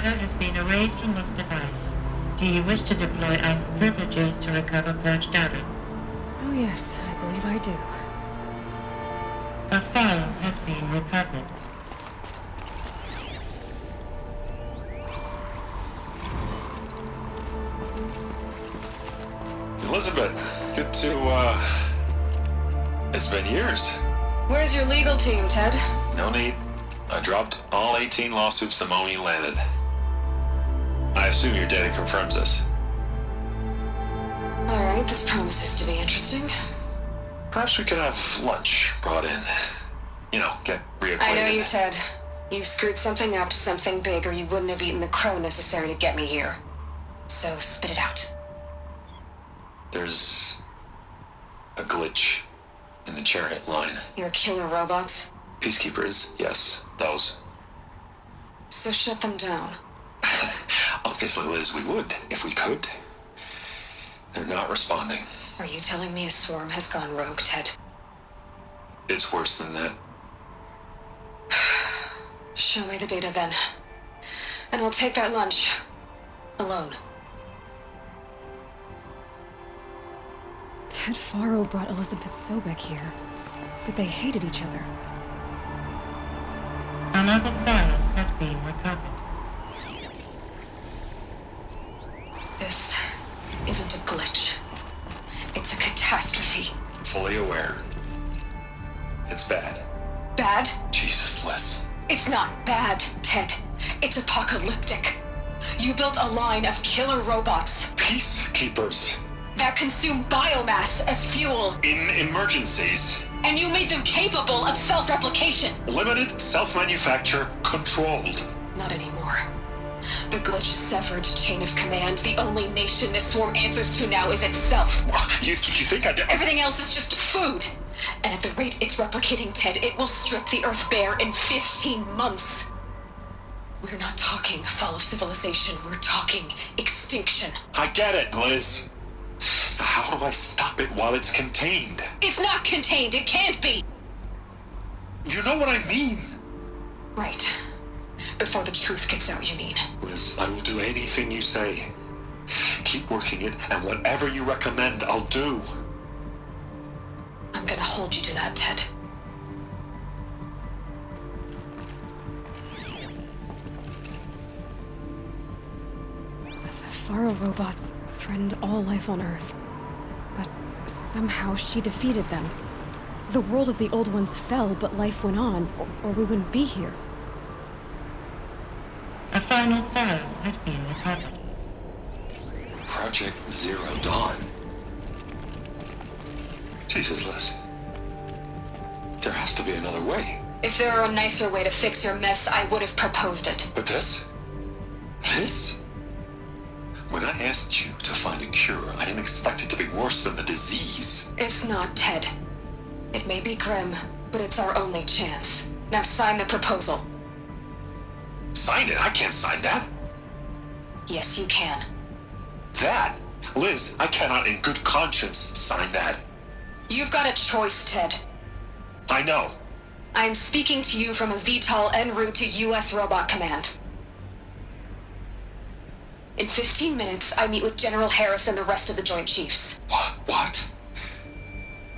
data has been erased from this device. Do you wish to deploy Alpha privileges to recover purged data? Oh yes, I believe I do. A file has been recovered. Elizabeth, good to, it's been years. Where's your legal team, Ted? No need. I dropped all 18 lawsuits the moment you landed. I assume your data confirms this. Alright, this promises to be interesting. Perhaps we could have lunch brought in. You know, get reacquainted. I know you, Ted. You've screwed something up, something big, or you wouldn't have eaten the crow necessary to get me here. So, spit it out. There's a glitch in the chariot line. Your killer robots? Peacekeepers, yes, those. So shut them down. Obviously, Liz, we would, if we could. They're not responding. Are you telling me a swarm has gone rogue, Ted? It's worse than that. Show me the data then. And I'll take that lunch. Alone. Ted Faro brought Elizabeth Sobek here, but they hated each other. Another file has been recovered. This isn't a glitch. It's a catastrophe. Fully aware. It's bad. Bad? Jesus, Liz. It's not bad, Ted. It's apocalyptic. You built a line of killer robots Peacekeepers. that consume biomass as fuel, In emergencies. and you made them capable of self-replication. Limited, self-manufacture, controlled. Not anymore. The glitch severed chain of command. The only nation this swarm answers to now is itself. You think I did? Everything else is just food. And at the rate it's replicating, Ted, it will strip the Earth bare in 15 months. We're not talking fall of civilization. We're talking extinction. I get it, Liz. So how do I stop it while it's contained? It's not contained. It can't be. You know what I mean. Right. Before the truth gets out, you mean? Liz, I will do anything you say. Keep working it, and whatever you recommend, I'll do. I'm gonna hold you to that, Ted. The Faro robots threatened all life on Earth, but somehow she defeated them. The world of the old ones fell, but life went on, or we wouldn't be here. A final file has been recovered. Project Zero Dawn. Jesus, Liz. There has to be another way. If there were a nicer way to fix your mess, I would have proposed it. But this? This? When I asked you to find a cure, I didn't expect it to be worse than the disease. It's not, Ted. It may be grim, but it's our only chance. Now sign the proposal. Sign it? I can't sign that. Yes, you can. That? Liz, I cannot in good conscience sign that. You've got a choice, Ted. I know. I'm speaking to you from a VTOL en route to U.S. Robot Command. In 15 minutes, I meet with General Harris and the rest of the Joint Chiefs. What?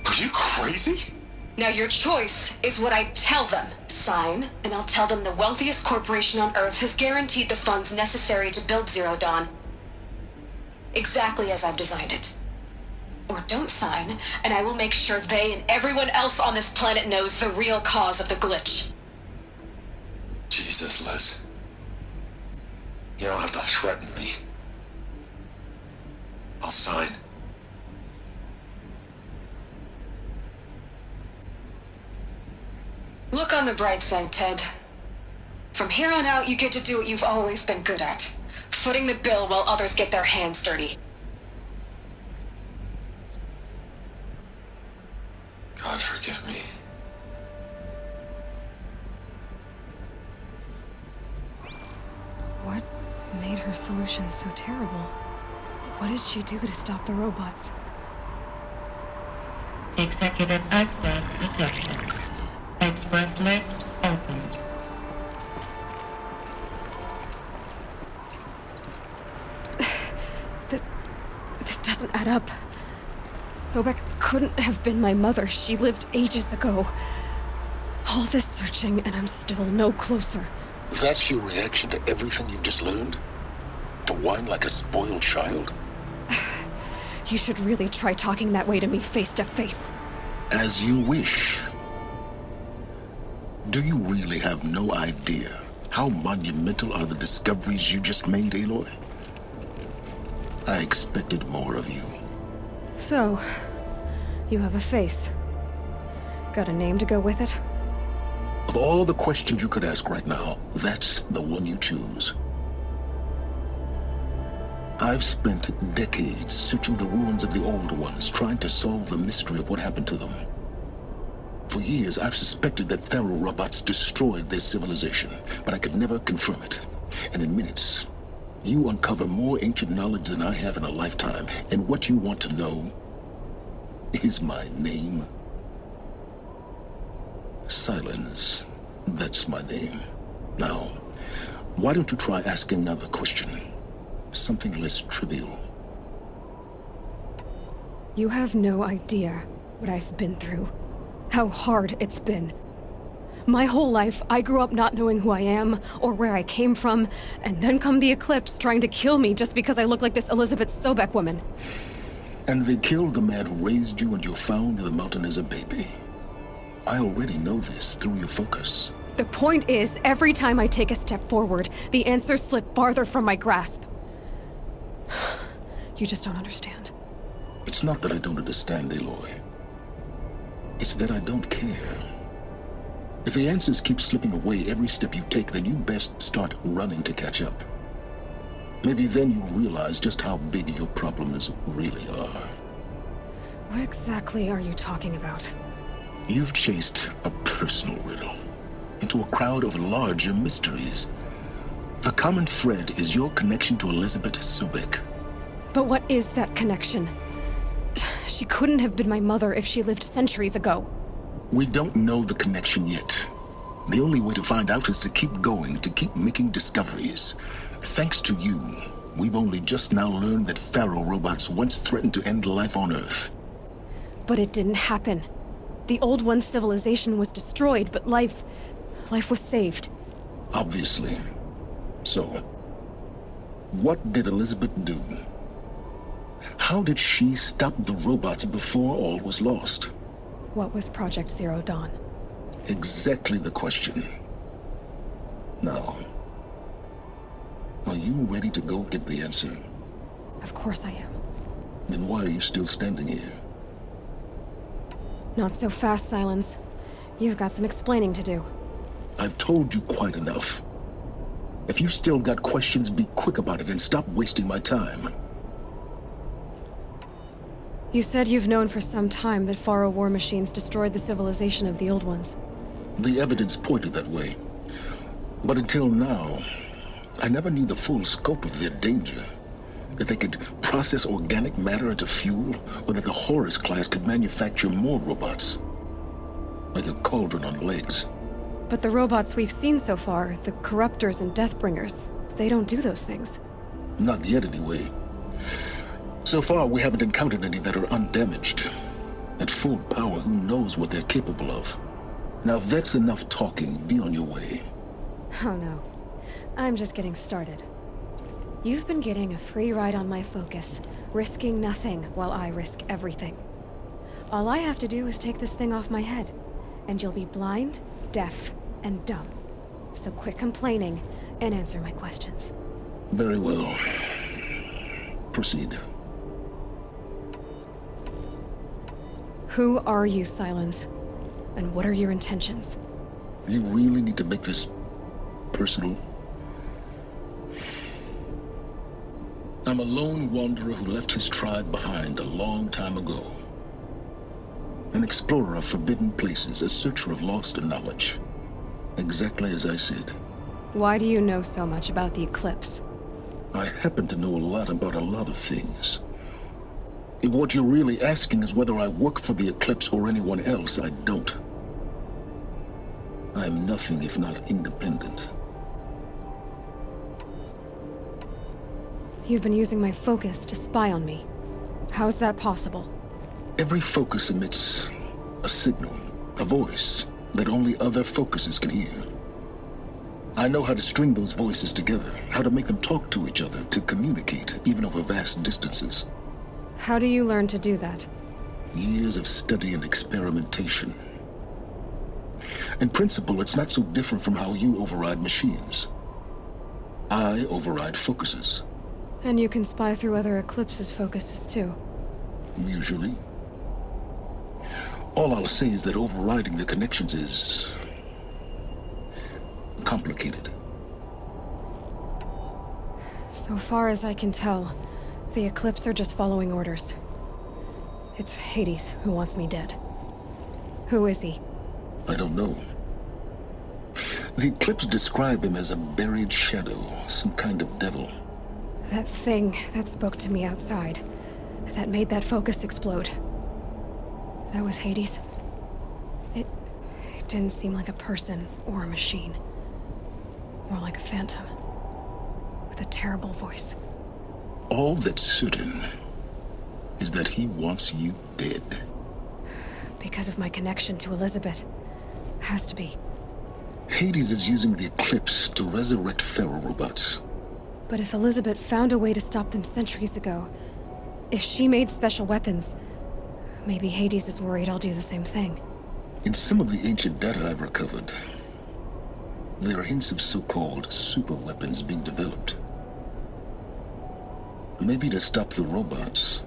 Are you crazy? Now your choice is what I tell them. Sign, and I'll tell them the wealthiest corporation on Earth has guaranteed the funds necessary to build Zero Dawn. Exactly as I've designed it. Or don't sign, and I will make sure they and everyone else on this planet knows the real cause of the glitch. Jesus, Liz. You don't have to threaten me. I'll sign. Look on the bright side, Ted. From here on out, you get to do what you've always been good at. Footing the bill while others get their hands dirty. God forgive me. What made her solution so terrible? What did she do to stop the robots? Executive access detected. Express lift opened. up. Sobek couldn't have been my mother. She lived ages ago. All this searching, and I'm still no closer. That's your reaction to everything you've just learned? To whine like a spoiled child? You should really try talking that way to me face to face. As you wish. Do you really have no idea how monumental are the discoveries you just made, Aloy? I expected more of you. So, you have a face. Got a name to go with it? Of all the questions you could ask right now, that's the one you choose. I've spent decades searching the ruins of the Old Ones, trying to solve the mystery of what happened to them. For years, I've suspected that Faro robots destroyed their civilization, but I could never confirm it. And in minutes, you uncover more ancient knowledge than I have in a lifetime, and what you want to know is my name. Silence. That's my name. Now, why don't you try asking another question? Something less trivial. You have no idea what I've been through. How hard it's been. My whole life, I grew up not knowing who I am or where I came from, and then come the Eclipse trying to kill me just because I look like this Elizabeth Sobek woman. And they killed the man who raised you and you found in the mountain as a baby. I already know this through your focus. The point is, every time I take a step forward, the answers slip farther from my grasp. You just don't understand. It's not that I don't understand, Aloy. It's that I don't care. If the answers keep slipping away every step you take, then you best start running to catch up. Maybe then you'll realize just how big your problems really are. What exactly are you talking about? You've chased a personal riddle into a crowd of larger mysteries. The common thread is your connection to Elizabeth Sobek. But what is that connection? She couldn't have been my mother if she lived centuries ago. We don't know the connection yet. The only way to find out is to keep going, to keep making discoveries. Thanks to you, we've only just now learned that Faro robots once threatened to end life on Earth. But it didn't happen. The Old One's civilization was destroyed, but life was saved. Obviously. So, what did Elizabeth do? How did she stop the robots before all was lost? What was Project Zero Dawn? Exactly the question. Now, are you ready to go get the answer? Of course I am. Then why are you still standing here? Not so fast, Silence. You've got some explaining to do. I've told you quite enough. If you still got questions, be quick about it and stop wasting my time. You said you've known for some time that Faro war machines destroyed the civilization of the Old Ones. The evidence pointed that way. But until now, I never knew the full scope of their danger. That they could process organic matter into fuel, or that the Horus class could manufacture more robots. Like a cauldron on legs. But the robots we've seen so far, the Corruptors and Deathbringers, they don't do those things. Not yet, anyway. So far, we haven't encountered any that are undamaged. At full power, who knows what they're capable of? Now, if that's enough talking, be on your way. Oh no. I'm just getting started. You've been getting a free ride on my focus, risking nothing while I risk everything. All I have to do is take this thing off my head, and you'll be blind, deaf, and dumb. So quit complaining and answer my questions. Very well. Proceed. Who are you, Silence? And what are your intentions? You really need to make this personal? I'm a lone wanderer who left his tribe behind a long time ago. An explorer of forbidden places, a searcher of lost knowledge. Exactly as I said. Why do you know so much about the Eclipse? I happen to know a lot about a lot of things. If what you're really asking is whether I work for the Eclipse or anyone else, I don't. I'm nothing if not independent. You've been using my focus to spy on me. How's that possible? Every focus emits a signal, a voice that only other focuses can hear. I know how to string those voices together, how to make them talk to each other, to communicate, even over vast distances. How do you learn to do that? Years of study and experimentation. In principle, it's not so different from how you override machines. I override focuses. And you can spy through other Eclipse's focuses too. Usually. All I'll say is that overriding the connections is complicated. So far as I can tell, the Eclipse are just following orders. It's Hades who wants me dead. Who is he? I don't know. The Eclipse describe him as a buried shadow, some kind of devil. That thing that spoke to me outside, that made that focus explode. That was Hades. It didn't seem like a person or a machine. More like a phantom. With a terrible voice. All that's certain is that he wants you dead. Because of my connection to Elizabeth. Has to be. Hades is using the Eclipse to resurrect ferrorobots. But if Elizabeth found a way to stop them centuries ago, if she made special weapons, maybe Hades is worried I'll do the same thing. In some of the ancient data I've recovered, there are hints of so-called super weapons being developed. Maybe to stop the robots,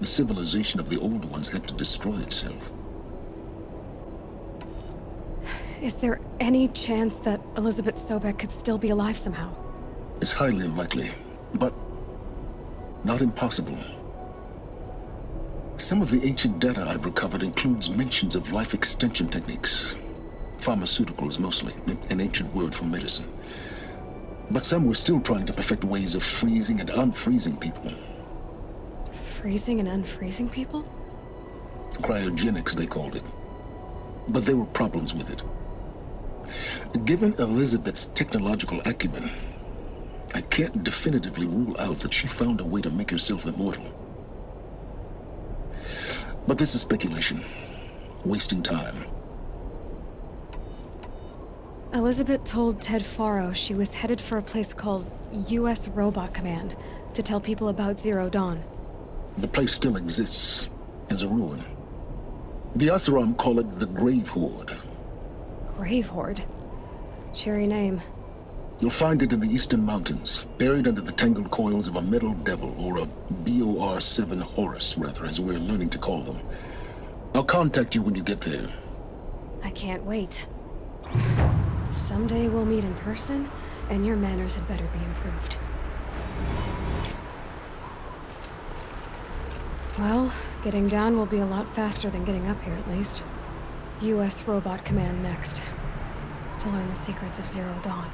the civilization of the older ones had to destroy itself. Is there any chance that Elizabeth Sobek could still be alive somehow? It's highly unlikely, but not impossible. Some of the ancient data I've recovered includes mentions of life extension techniques. Pharmaceuticals mostly, an ancient word for medicine. But some were still trying to perfect ways of freezing and unfreezing people. Freezing and unfreezing people? Cryogenics, they called it. But there were problems with it. Given Elizabeth's technological acumen, I can't definitively rule out that she found a way to make herself immortal. But this is speculation. Wasting time. Elizabeth told Ted Faro she was headed for a place called U.S. Robot Command to tell people about Zero Dawn. The place still exists as a ruin. The Asaram call it the Grave Horde. Grave Horde? Cheery name. You'll find it in the Eastern Mountains, buried under the tangled coils of a metal devil, or a BOR-7 Horus, rather, as we're learning to call them. I'll contact you when you get there. I can't wait. Someday we'll meet in person, and your manners had better be improved. Well, getting down will be a lot faster than getting up here, at least. U.S. Robot Command next. To learn the secrets of Zero Dawn.